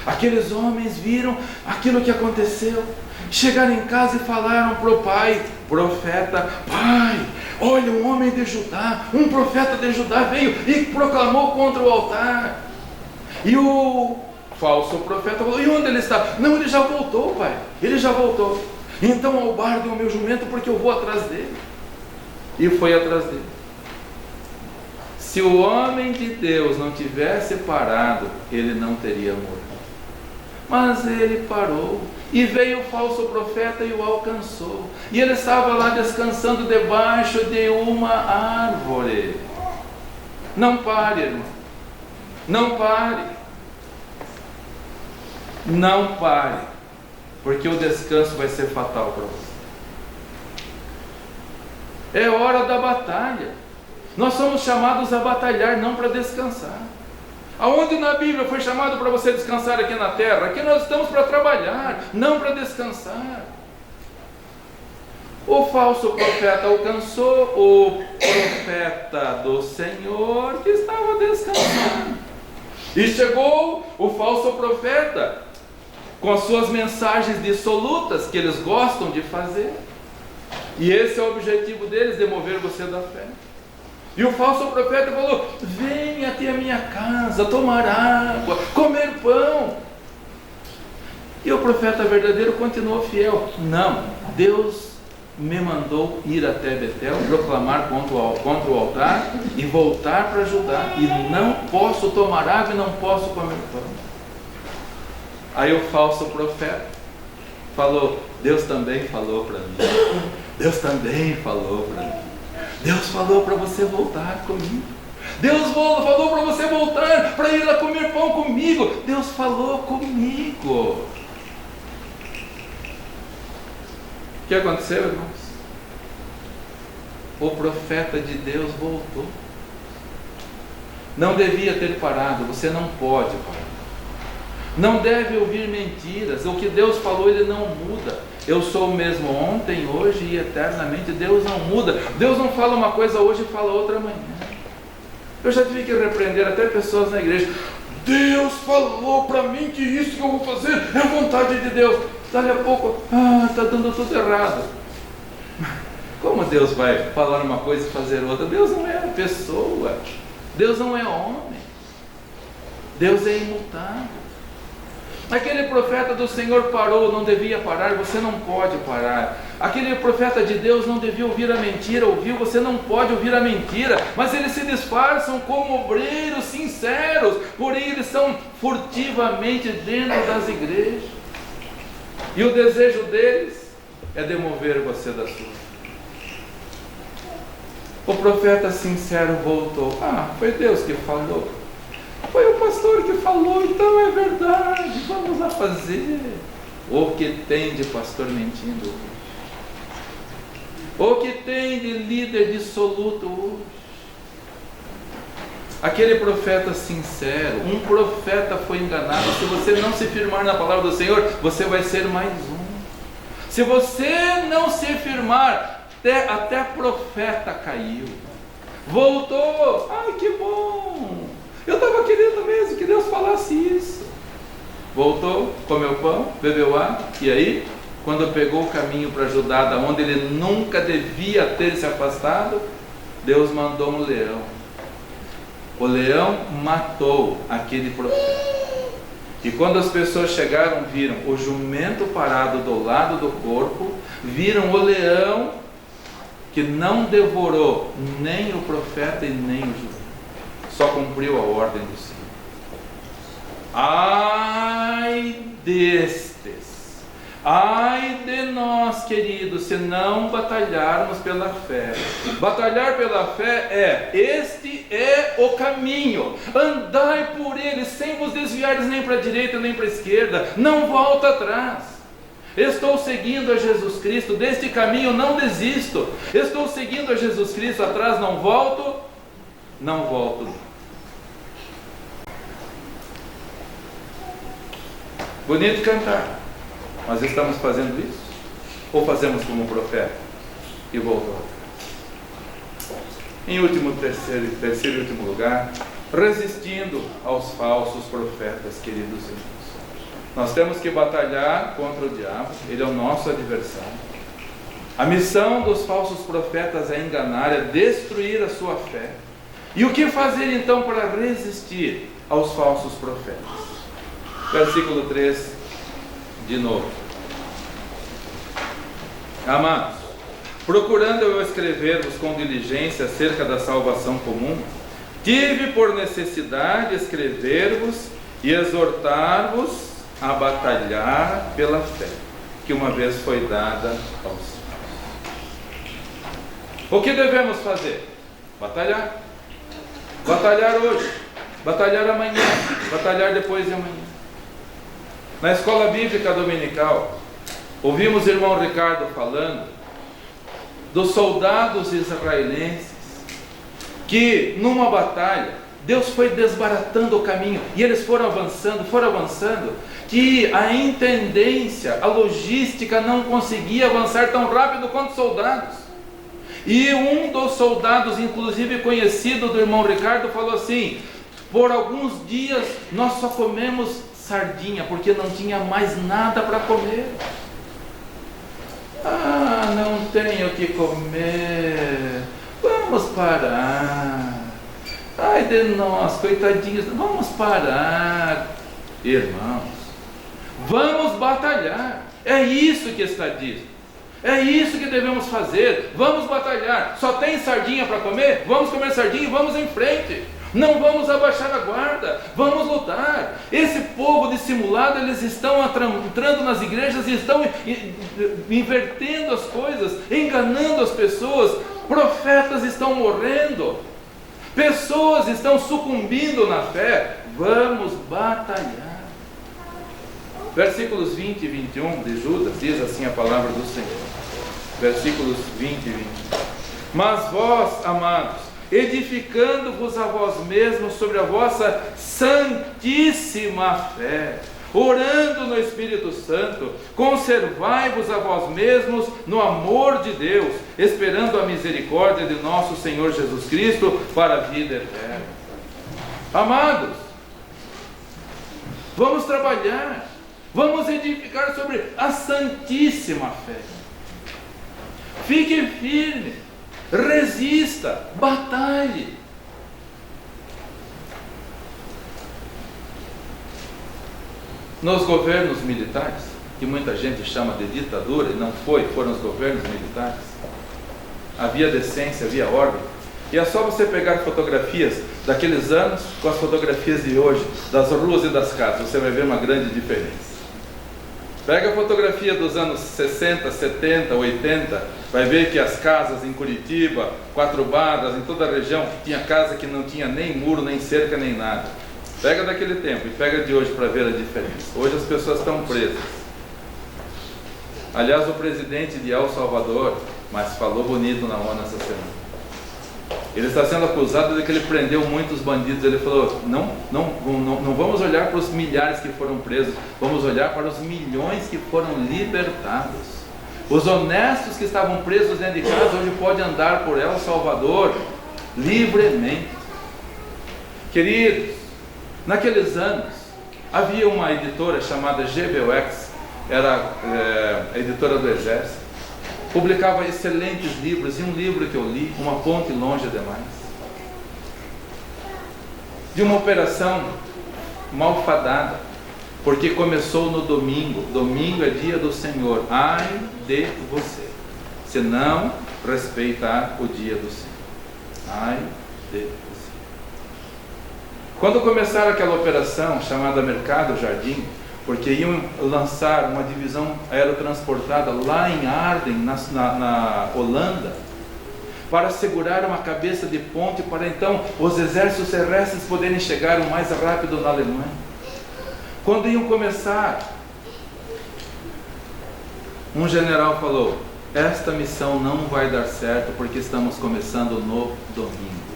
Aqueles homens viram aquilo que aconteceu, Chegaram em casa e falaram para o pai, profeta: pai, olha, um homem de Judá, um profeta de Judá veio e proclamou contra o altar. E o falso profeta falou: e onde ele está? Não, ele já voltou, pai, ele já voltou. Então albardem o meu jumento, porque eu vou atrás dele. E foi atrás dele. Se o homem de Deus não tivesse parado, ele não teria morrido. Mas ele parou, e veio o falso profeta e o alcançou. E ele estava lá descansando debaixo de uma árvore. Não pare, irmão. Não pare. Não pare. Porque o descanso vai ser fatal para você. É hora da batalha. Nós somos chamados a batalhar, não para descansar. Aonde na Bíblia foi chamado para você descansar aqui na terra? Aqui nós estamos para trabalhar, não para descansar. O falso profeta alcançou o profeta do Senhor que estava descansando. E chegou o falso profeta com as suas mensagens dissolutas que eles gostam de fazer. E esse é o objetivo deles, de mover você da fé. E o falso profeta falou: venha até a minha casa, tomar água, comer pão. E o profeta verdadeiro continuou fiel: não, Deus me mandou ir até Betel, proclamar contra o altar e voltar para Judá, e não posso tomar água e não posso comer pão. Aí o falso profeta falou: Deus também falou para mim, Deus também falou para mim, Deus falou para você voltar comigo, Deus falou para você voltar para ir lá comer pão comigo, Deus falou comigo. O que aconteceu, irmãos? O profeta de Deus voltou. Não devia ter parado. Você não pode parar. Não deve ouvir mentiras. O que Deus falou, Ele não muda. Eu sou o mesmo ontem, hoje e eternamente. Deus não muda. Deus não fala uma coisa hoje e fala outra amanhã. Eu já tive que repreender até pessoas na igreja: Deus falou para mim que isso que eu vou fazer é a vontade de Deus. Dali a pouco, está dando tudo errado. Como Deus vai falar uma coisa e fazer outra? Deus não é pessoa. Deus não é homem. Deus é imutável. Aquele profeta do Senhor parou, não devia parar, você não pode parar. Aquele profeta de Deus não devia ouvir a mentira, ouviu, você não pode ouvir a mentira. Mas eles se disfarçam como obreiros sinceros, porém eles são furtivamente dentro das igrejas. E o desejo deles é demover você da sua. O profeta sincero voltou: foi Deus que falou, foi o pastor que falou, então é verdade, vamos lá fazer. O que tem de pastor mentindo hoje? O que tem de líder dissoluto hoje? Aquele profeta sincero, um profeta foi enganado. Se você não se firmar na palavra do Senhor, você vai ser mais um. Se você não se firmar, até profeta caiu, voltou. Ai, que bom, eu estava querendo mesmo que Deus falasse isso. Voltou, comeu pão, bebeu água. E aí, quando pegou o caminho para Judá, da onde ele nunca devia ter se afastado, Deus mandou um leão. O leão matou aquele profeta. E quando as pessoas chegaram, viram o jumento parado do lado do corpo, viram o leão que não devorou nem o profeta e nem o jumento, só cumpriu a ordem do Senhor. Ai destes, ai de nós, queridos, se não batalharmos pela fé. Batalhar pela fé este é o caminho, andai por ele, sem vos desviares nem para a direita nem para a esquerda, não volta atrás. Estou seguindo a Jesus Cristo, deste caminho não desisto. Estou seguindo a Jesus Cristo, atrás não volto, não volto. Bonito cantar, mas estamos fazendo isso? Ou fazemos como o profeta e voltou atrás? Em terceiro e último lugar, resistindo aos falsos profetas, queridos irmãos. Nós temos que batalhar contra o diabo, ele é o nosso adversário. A missão dos falsos profetas é enganar, é destruir a sua fé. E o que fazer então para resistir aos falsos profetas? Versículo 3, de novo. Amados, procurando eu escrever-vos com diligência acerca da salvação comum, tive por necessidade escrever-vos e exortar-vos a batalhar pela fé, que uma vez foi dada aos céus. O que devemos fazer? Batalhar. Batalhar hoje, batalhar amanhã, batalhar depois de amanhã. Na escola bíblica dominical, ouvimos o irmão Ricardo falando dos soldados israelenses que numa batalha Deus foi desbaratando o caminho e eles foram avançando, que a intendência, a logística não conseguia avançar tão rápido quanto os soldados. E um dos soldados, inclusive conhecido do irmão Ricardo, falou assim: por alguns dias nós só comemos sardinha, porque não tinha mais nada para comer. Ah, não tenho o que comer, vamos parar. Ai de nós, coitadinhos, vamos parar. Irmãos, vamos batalhar. É isso que está dito. É isso que devemos fazer. Vamos batalhar. Só tem sardinha para comer? Vamos comer sardinha e vamos em frente. Não vamos abaixar a guarda. Vamos lutar. Esse povo dissimulado, eles estão entrando nas igrejas e estão invertendo as coisas, enganando as pessoas. Profetas estão morrendo. Pessoas estão sucumbindo na fé. Vamos batalhar. Versículos 20 e 21 de Judas, diz assim a palavra do Senhor. Versículos 20 e 21. Mas vós, amados, edificando-vos a vós mesmos sobre a vossa santíssima fé, orando no Espírito Santo, conservai-vos a vós mesmos no amor de Deus, esperando a misericórdia de nosso Senhor Jesus Cristo para a vida eterna. Amados, vamos trabalhar, vamos edificar sobre a santíssima fé. Fique firme, resista, batalhe. Nos governos militares, que muita gente chama de ditadura, e não foram os governos militares, havia decência, havia ordem. E é só você pegar fotografias daqueles anos com as fotografias de hoje, das ruas e das casas, você vai ver uma grande diferença. Pega a fotografia dos anos 60, 70, 80, vai ver que as casas em Curitiba, Quatro Barras, em toda a região, tinha casa que não tinha nem muro, nem cerca, nem nada. Pega daquele tempo e pega de hoje para ver a diferença. Hoje as pessoas estão presas. Aliás, o presidente de El Salvador, mas falou bonito na ONU essa semana. Ele está sendo acusado de que ele prendeu muitos bandidos. Ele falou: não vamos olhar para os milhares que foram presos, vamos olhar para os milhões que foram libertados. Os honestos que estavam presos dentro de casa hoje podem andar por El Salvador livremente. Queridos, naqueles anos havia uma editora chamada GBUX, era a editora do Exército, publicava excelentes livros, e um livro que eu li, Uma Ponte Longe Demais, de uma operação malfadada, porque começou no domingo. Domingo é dia do Senhor. Ai de você, se não respeitar o dia do Senhor. Ai de você. Quando começaram aquela operação chamada Mercado Jardim, porque iam lançar uma divisão aerotransportada lá em Arden, na Holanda, para segurar uma cabeça de ponte, para então os exércitos terrestres poderem chegar o mais rápido na Alemanha. Quando iam começar, um general falou: esta missão não vai dar certo, porque estamos começando no domingo.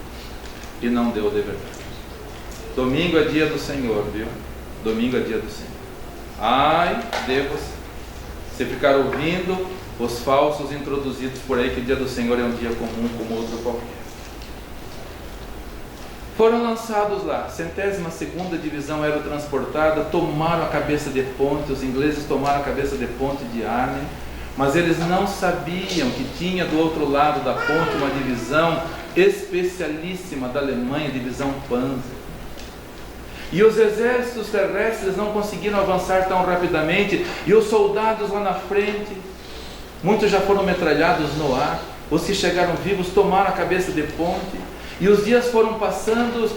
E não deu de verdade. Domingo é dia do Senhor, viu? Domingo é dia do Senhor. Ai de você, se ficar ouvindo os falsos introduzidos por aí, que o dia do Senhor é um dia comum como outro qualquer. Foram lançados lá, a 102ª divisão aerotransportada, tomaram a cabeça de ponte, os ingleses tomaram a cabeça de ponte de Arnhem, mas eles não sabiam que tinha do outro lado da ponte uma divisão especialíssima da Alemanha, divisão Panzer. E os exércitos terrestres não conseguiram avançar tão rapidamente, e os soldados lá na frente, muitos já foram metralhados no ar, os que chegaram vivos tomaram a cabeça de ponte, e os dias foram passando,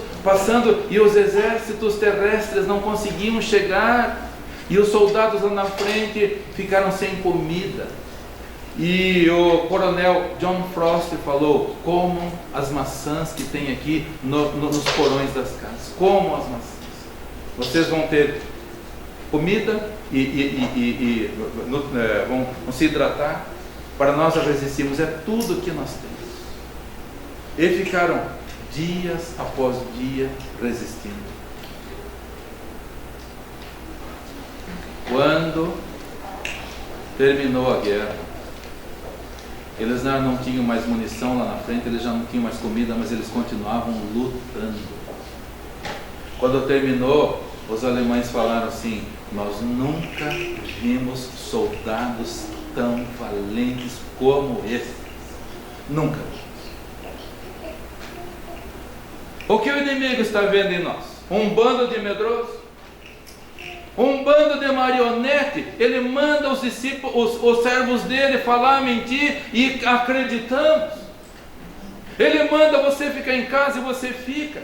e os exércitos terrestres não conseguiam chegar, e os soldados lá na frente ficaram sem comida. E o coronel John Frost falou: comam as maçãs que tem aqui nos porões das casas, comam as maçãs. Vocês vão ter comida e vão se hidratar, para nós resistirmos, é tudo que nós temos. E ficaram dias após dia resistindo. Quando terminou a guerra, eles não tinham mais munição lá na frente, eles já não tinham mais comida, mas eles continuavam lutando. Quando terminou, os alemães falaram assim: nós nunca vimos soldados tão valentes como esses. Nunca. O que o inimigo está vendo em nós? Um bando de medrosos? Um bando de marionete? Ele manda os discípulos, os servos dele falar, mentir, e acreditamos. Ele manda você ficar em casa e você fica.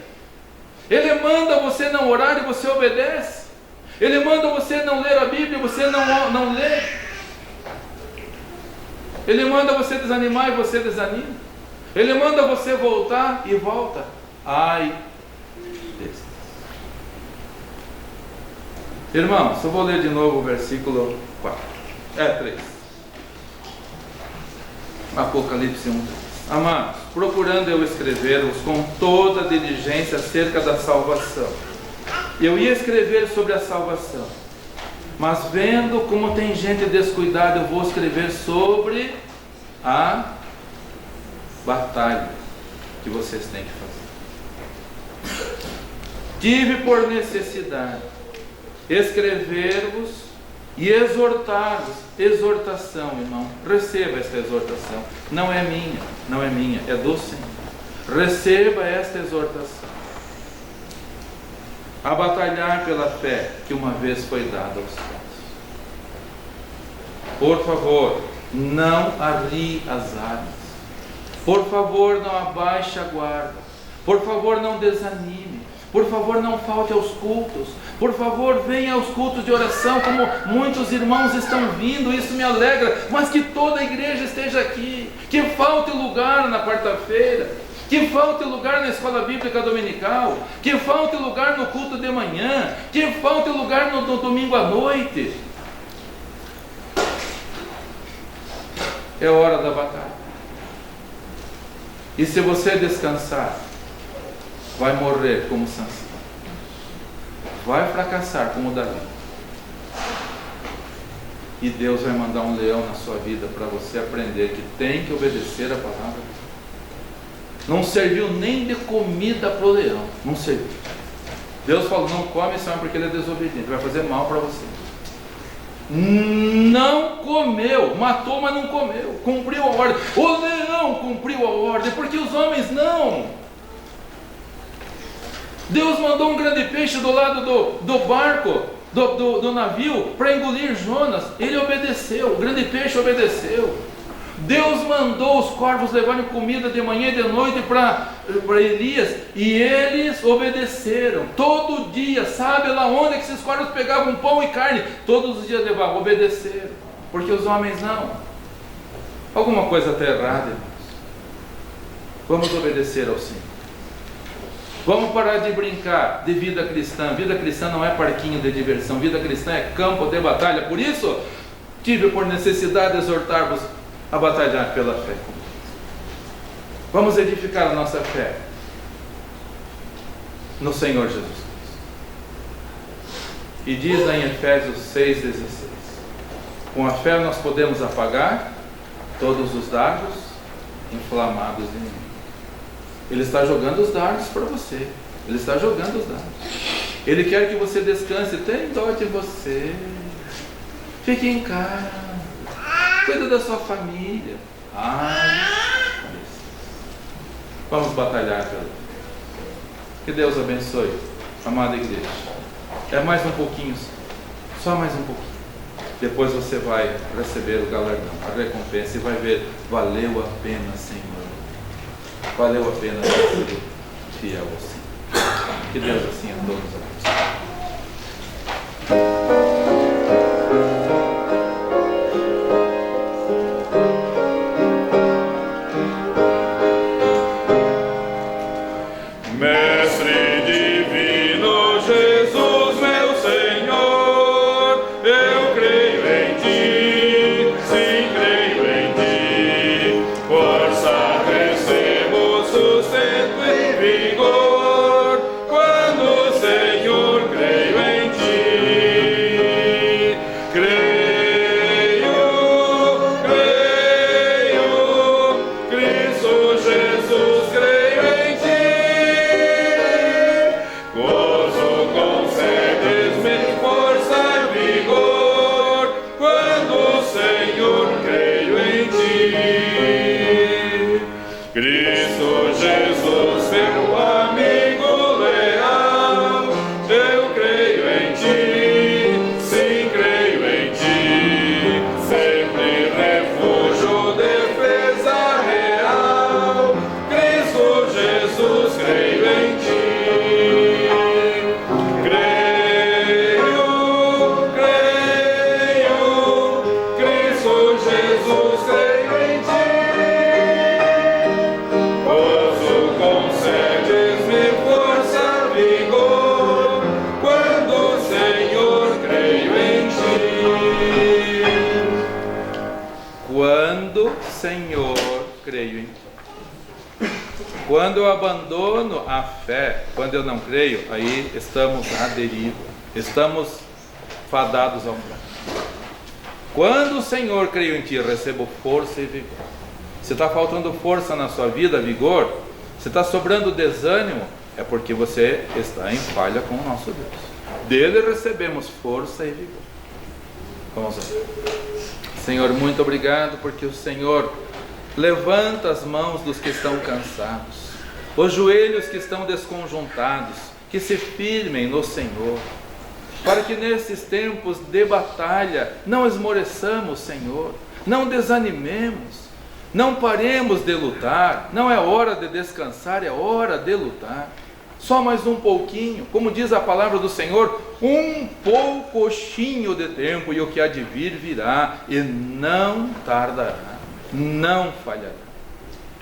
Ele manda você não orar e você obedece. Ele manda você não ler a Bíblia e você não lê. Ele manda você desanimar e você desanima. Ele manda você voltar e volta. Ai desses. Irmãos, eu vou ler de novo o versículo 3. Apocalipse 1. Amados, procurando eu escrever-vos com toda diligência acerca da salvação. Eu ia escrever sobre a salvação, mas vendo como tem gente descuidada, eu vou escrever sobre a batalha que vocês têm que fazer. Tive por necessidade escrever-vos e exortar-vos. Exortação, irmão, receba esta exortação. Não é minha, é do Senhor. Receba esta exortação. A batalhar pela fé que uma vez foi dada aos céus. Por favor, não arrie as armas. Por favor, não abaixe a guarda. Por favor, não desanime. Por favor, não falte aos cultos. Por favor, venha aos cultos de oração, como muitos irmãos estão vindo, isso me alegra, mas que toda a igreja esteja aqui, que falte lugar na quarta-feira, que falte lugar na escola bíblica dominical, que falte lugar no culto de manhã, que falte lugar no domingo à noite. É hora da batalha. E se você descansar, vai morrer como Sansão. Vai fracassar como Davi. E Deus vai mandar um leão na sua vida para você aprender que tem que obedecer a palavra. Não serviu nem de comida para o leão. Não serviu. Deus falou: não come, sabe, porque ele é desobediente, vai fazer mal para você. Não comeu, matou, mas não comeu. Cumpriu a ordem. O leão cumpriu a ordem, porque os homens não. Deus mandou um grande peixe do lado do barco, do navio, para engolir Jonas. Ele obedeceu, o grande peixe obedeceu. Deus mandou os corvos levarem comida de manhã e de noite para Elias, e eles obedeceram. Todo dia, sabe lá onde que esses corvos pegavam pão e carne? Todos os dias levavam, obedeceram. Porque os homens não. Alguma coisa está errada, irmãos. Vamos obedecer ao Senhor. Vamos parar de brincar de vida cristã. Vida cristã não é parquinho de diversão. Vida cristã é campo de batalha. Por isso, tive por necessidade exortar-vos a batalhar pela fé. Vamos edificar a nossa fé no Senhor Jesus Cristo. E diz lá em Efésios 6,16: com a fé nós podemos apagar todos os dardos inflamados em mim. Ele está jogando os dardos para você. Ele está jogando os dados. Ele quer que você descanse. Tem dó de você. Fique em casa. Cuida da sua família. Vamos batalhar pela vida. Que Deus abençoe, amada igreja. É mais um pouquinho, só mais um pouquinho. Depois você vai receber o galardão, a recompensa, e vai ver, valeu a pena, Senhor. Valeu a pena ter sido fiel ao Senhor. Que Deus assim a todos abençoe. Quando eu abandono a fé, quando eu não creio, aí estamos à deriva, estamos fadados ao fracasso. Quando o Senhor creio em ti, recebo força e vigor. Se está faltando força na sua vida, vigor, se está sobrando desânimo, é porque você está em falha com o nosso Deus. Dele recebemos força e vigor. Vamos lá. Senhor, muito obrigado, porque o Senhor levanta as mãos dos que estão cansados, os joelhos que estão desconjuntados, que se firmem no Senhor, para que nesses tempos de batalha não esmoreçamos, Senhor, não desanimemos, não paremos de lutar. Não é hora de descansar, é hora de lutar. Só mais um pouquinho, como diz a palavra do Senhor, um poucochinho de tempo, e o que há de vir virá, e não tardará, não falhará.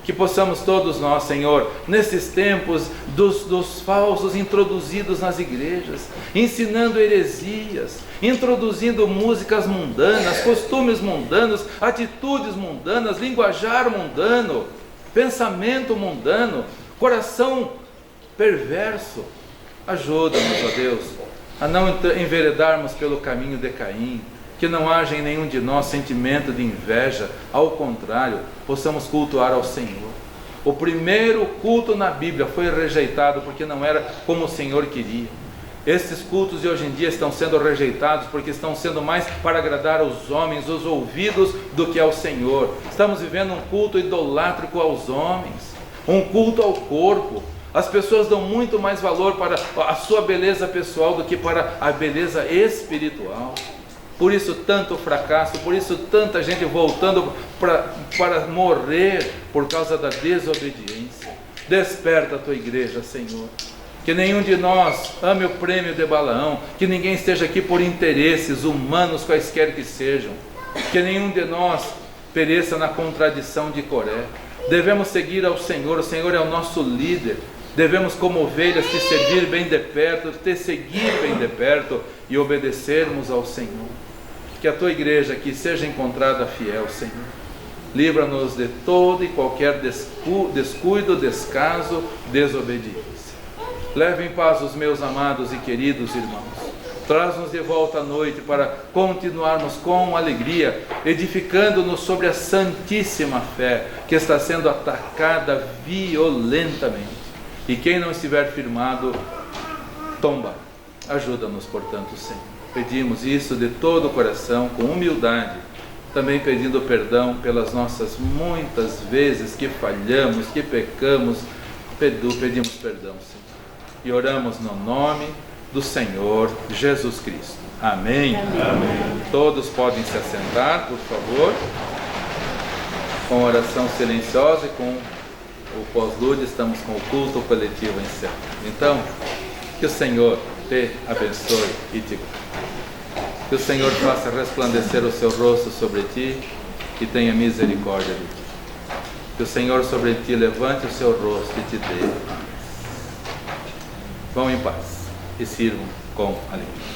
Que possamos todos nós, Senhor, nesses tempos dos falsos introduzidos nas igrejas, ensinando heresias, introduzindo músicas mundanas, costumes mundanos, atitudes mundanas, linguajar mundano, pensamento mundano, coração perverso. Ajuda-nos, ó Deus, a não enveredarmos pelo caminho de Caim, que não haja em nenhum de nós sentimento de inveja, ao contrário, possamos cultuar ao Senhor. O primeiro culto na Bíblia foi rejeitado porque não era como o Senhor queria. Estes cultos de hoje em dia estão sendo rejeitados porque estão sendo mais para agradar aos homens, os ouvidos, do que ao Senhor. Estamos vivendo um culto idolátrico aos homens, um culto ao corpo. As pessoas dão muito mais valor para a sua beleza pessoal do que para a beleza espiritual. Por isso tanto fracasso, por isso tanta gente voltando para morrer por causa da desobediência. Desperta a tua igreja, Senhor. Que nenhum de nós ame o prêmio de Balaão, que ninguém esteja aqui por interesses humanos, quaisquer que sejam. Que nenhum de nós pereça na contradição de Coré. Devemos seguir ao Senhor, o Senhor é o nosso líder. Devemos, como ovelhas, te seguir bem de perto, te seguir bem de perto e obedecermos ao Senhor. Que a tua igreja aqui seja encontrada fiel, Senhor. Livra-nos de todo e qualquer descuido, descaso, desobediência. Leve em paz os meus amados e queridos irmãos. Traz-nos de volta à noite para continuarmos com alegria, edificando-nos sobre a santíssima fé que está sendo atacada violentamente. E quem não estiver firmado, tomba. Ajuda-nos, portanto, Senhor. Pedimos isso de todo o coração, com humildade, também pedindo perdão pelas nossas muitas vezes que falhamos, que pecamos. Pedimos perdão, Senhor. E oramos no nome do Senhor Jesus Cristo. Amém. Amém. Todos podem se assentar, por favor, com oração silenciosa e com o pós-lúdio. Estamos com o culto coletivo encerrado. Então, que o Senhor te abençoe e te guarde. Que o Senhor faça resplandecer o seu rosto sobre ti e tenha misericórdia de ti. Que o Senhor sobre ti levante o seu rosto e te dê paz. Vão em paz e sirvam com alegria.